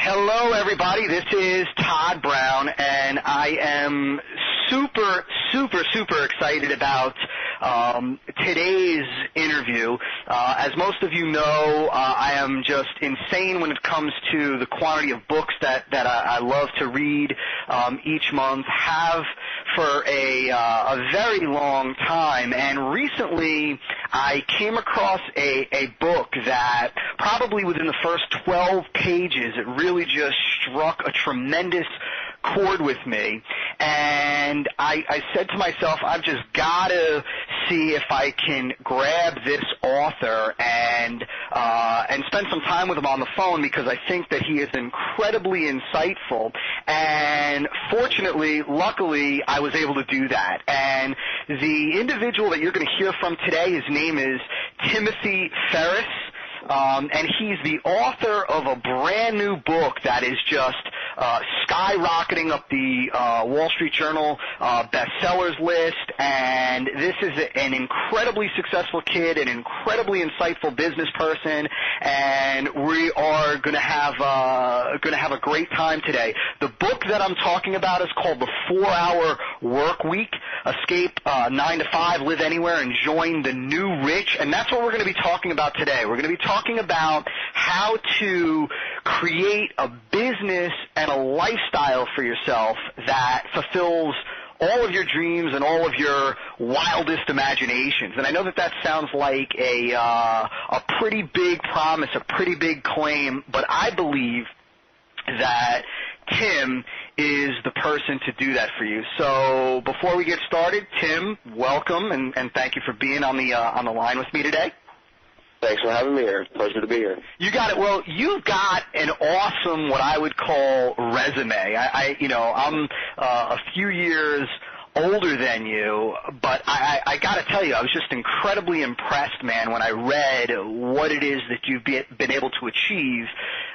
Hello, everybody. This is Todd Brown, and I am super excited about today's interview. As most of you know, I am just insane when it comes to the quantity of books that I love to read each month, have for a very long time. And recently I came across a book that probably within the first 12 pages, it really just struck a tremendous chord with me. And I said to myself, I've just got to see if I can grab this author and spend some time with him on the phone, because I think that he is incredibly insightful. And fortunately, luckily, I was able to do that. And the individual that you're going to hear from today, his name is Timothy Ferriss. And he's the author of a brand new book that is just skyrocketing up the Wall Street Journal bestsellers list. And this is an incredibly successful kid, an incredibly insightful business person, and we are going to have a great time today. The book that I'm talking about is called The 4-Hour Work Week: Escape 9 to 5, Live Anywhere, and Join the New Rich. And that's what we're going to be talking about today. We're going to be talking about how to create a business and a lifestyle for yourself that fulfills all of your dreams and all of your wildest imaginations. And I know that sounds like a pretty big promise, a pretty big claim, but I believe that Tim is the person to do that for you. So before we get started, Tim, welcome, and thank you for being on the line with me today. Thanks for having me here. Pleasure to be here. You got it. Well, you've got an awesome, what I would call, resume. I'm a few years older than you, but I got to tell you, I was just incredibly impressed, man, when I read what it is that you've been able to achieve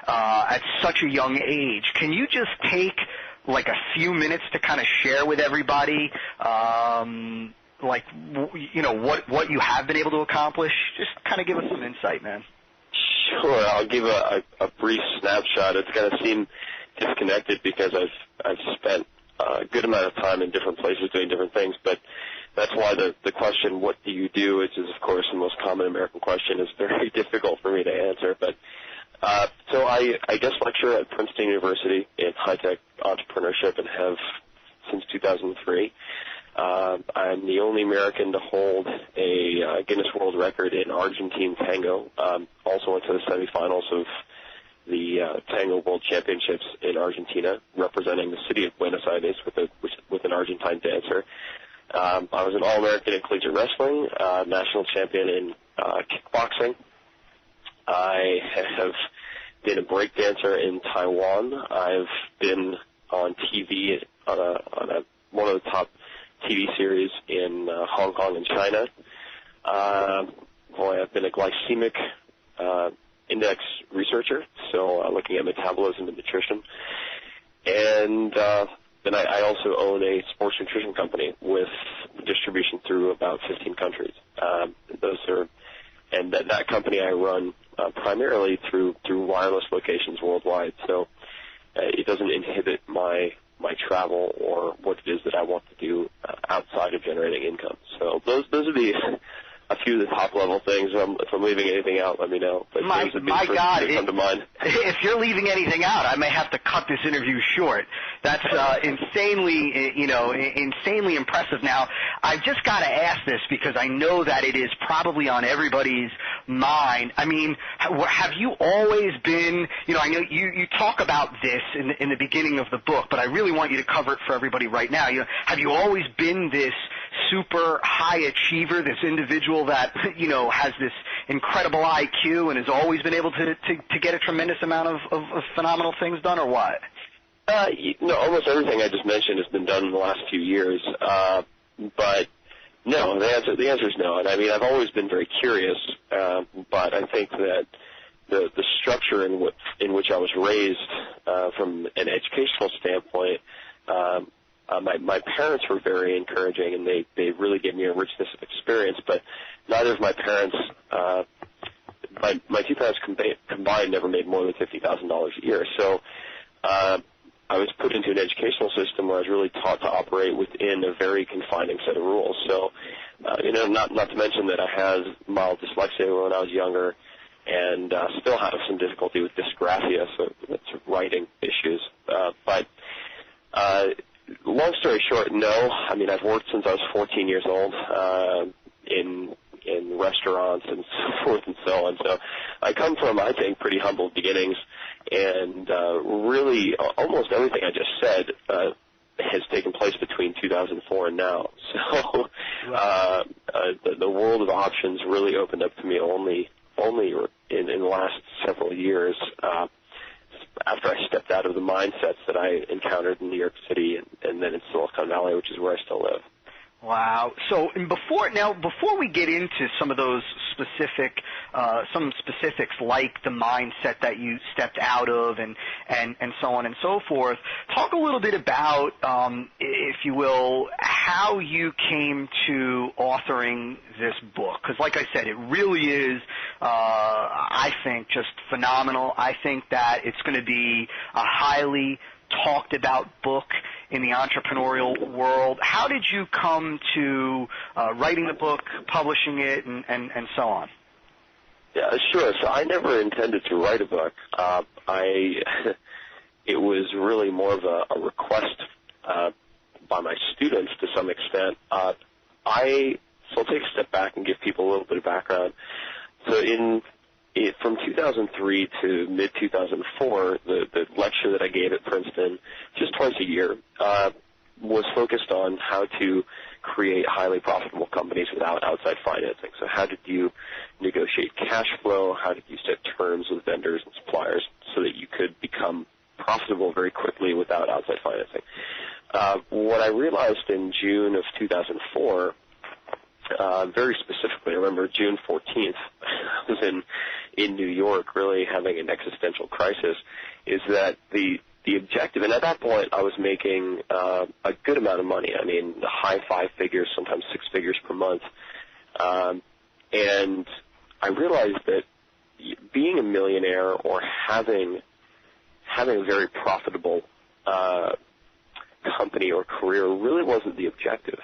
at such a young age. Can you just take like a few minutes to kind of share with everybody what you have been able to accomplish? Just kind of give us some insight, man. Sure, I'll give a brief snapshot. It's going to seem disconnected because I've spent a good amount of time in different places doing different things, but that's why the question, what do you do, which is, of course, the most common American question, is very difficult for me to answer. But so I guest lecture at Princeton University in high-tech entrepreneurship and have since 2003. I'm the only American to hold a Guinness World Record in Argentine tango. Also went to the semifinals of the Tango World Championships in Argentina, representing the city of Buenos Aires with an Argentine dancer. I was an All-American in collegiate wrestling, national champion in kickboxing. I have been a break dancer in Taiwan. I've been on TV on one of the top TV series in Hong Kong and China. I've been a glycemic index researcher, so looking at metabolism and nutrition. And then I also own a sports nutrition company with distribution through about 15 countries. That company I run primarily through wireless locations worldwide, so it doesn't inhibit my travel or what it is that I want to do outside of generating income. So those are a few of the top level things. If I'm leaving anything out, let me know. But my God, come to mind. If you're leaving anything out, I may have to cut this interview short. That's insanely impressive. Now, I've just got to ask this because I know that it is probably on everybody's mind. I mean, have you always been, I know you talk about this in the beginning of the book, but I really want you to cover it for everybody right now. Have you always been this super high achiever, this individual that, has this incredible IQ and has always been able to get a tremendous amount of phenomenal things done, or what? Almost everything I just mentioned has been done in the last few years. But no, the answer is no. And I mean, I've always been very curious, but I think that the structure in which I was raised from an educational standpoint, my parents were very encouraging, and they really gave me a richness of experience. But neither of my parents, my two parents combined, never made more than $50,000 a year. So I was put into an educational system where I was really taught to operate within a very confining set of rules. So, not to mention that I had mild dyslexia when I was younger, and still have some difficulty with dysgraphia, so that's writing issues. But long story short, no. I mean, I've worked since I was 14 years old in restaurants and so forth and so on. So I come from, I think, pretty humble beginnings, and really almost everything I just said has taken place between 2004 and now. So the world of options really opened up to me only in the last several years after I stepped out of the mindsets that I encountered in New York City and then in Silicon Valley, which is where I still live. Wow. So before we get into some of those specifics like the mindset that you stepped out of and so on and so forth, talk a little bit about, if you will, how you came to authoring this book. Because like I said, it really is, I think, just phenomenal. I think that it's going to be a highly talked about book in the entrepreneurial world. How did you come to writing the book, publishing it, and so on? Yeah, sure. So I never intended to write a book. It was really more of a request by my students to some extent. So I'll take a step back and give people a little bit of background. So from 2003 to mid-2004, the lecture that I gave at Princeton, just twice a year, was focused on how to create highly profitable companies without outside financing. So how did you negotiate cash flow? How did you set terms with vendors and suppliers so that you could become profitable very quickly without outside financing? What I realized in June of 2004, very specifically, I remember June 14th, I was in New York really having an existential crisis, is that the objective, and at that point I was making a good amount of money. I mean, high 5 figures, sometimes 6 figures per month. And I realized that being a millionaire or having a very profitable company or career really wasn't the objective.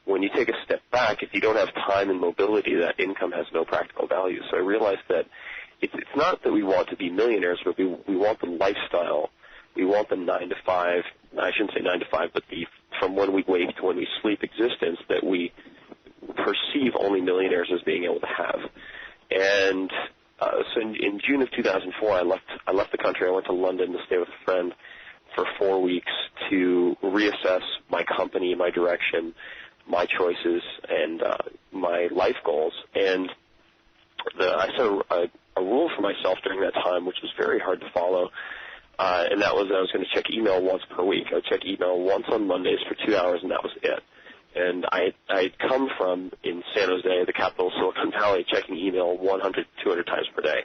When you take a step back, if you don't have time and mobility, that income has no practical value. So I realized that it's not that we want to be millionaires, but we want the lifestyle. We want the 9 to 5, I shouldn't say 9 to 5, but from when we wake to when we sleep existence that we perceive only millionaires as being able to have. And so in June of 2004, I left the country. I went to London to stay with a friend for 4 weeks to reassess my company, my direction, my choices, and my life goals. And I set a rule for myself during that time, which was very hard to follow, and that was that I was going to check email once per week. I would check email once on Mondays for 2 hours, and that was it. And I'd come from, in San Jose, the capital of Silicon Valley, checking email 100, 200 times per day.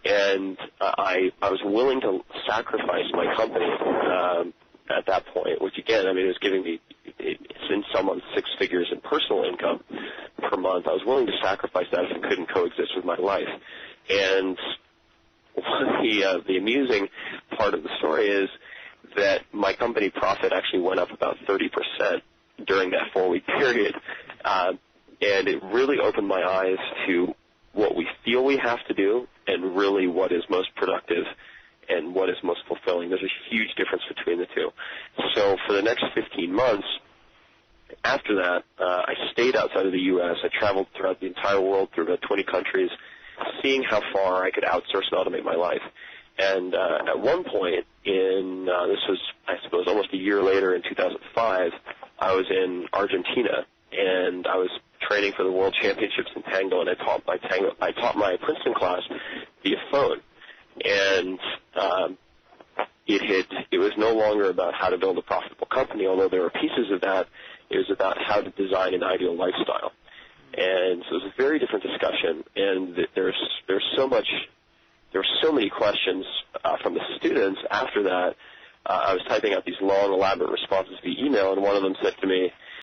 And I was willing to sacrifice my company at that point, which, again, I mean, it was giving me, in some months, 6 figures in personal income per month. I was willing to sacrifice that if it couldn't coexist with my life. And the amusing part of the story is that my company profit actually went up about 30% during that 4-week period. And it really opened my eyes to what we feel we have to do and really what is most productive and what is most fulfilling. There's a huge difference between the two. So for the next 15 months, after that, I stayed outside of the U.S. I traveled throughout the entire world, through about 20 countries, seeing how far I could outsource and automate my life. And at one point, this was, I suppose, almost a year later in 2005, I was in Argentina, and I was training for the World Championships in Tango, and I taught my Princeton class via phone. And it was no longer about how to build a profitable company, although there were pieces of that. It was about how to design an ideal lifestyle. And so it was a very different discussion, and there were so many questions from the students after that. I was typing out these long, elaborate responses via email, and one of them said to me,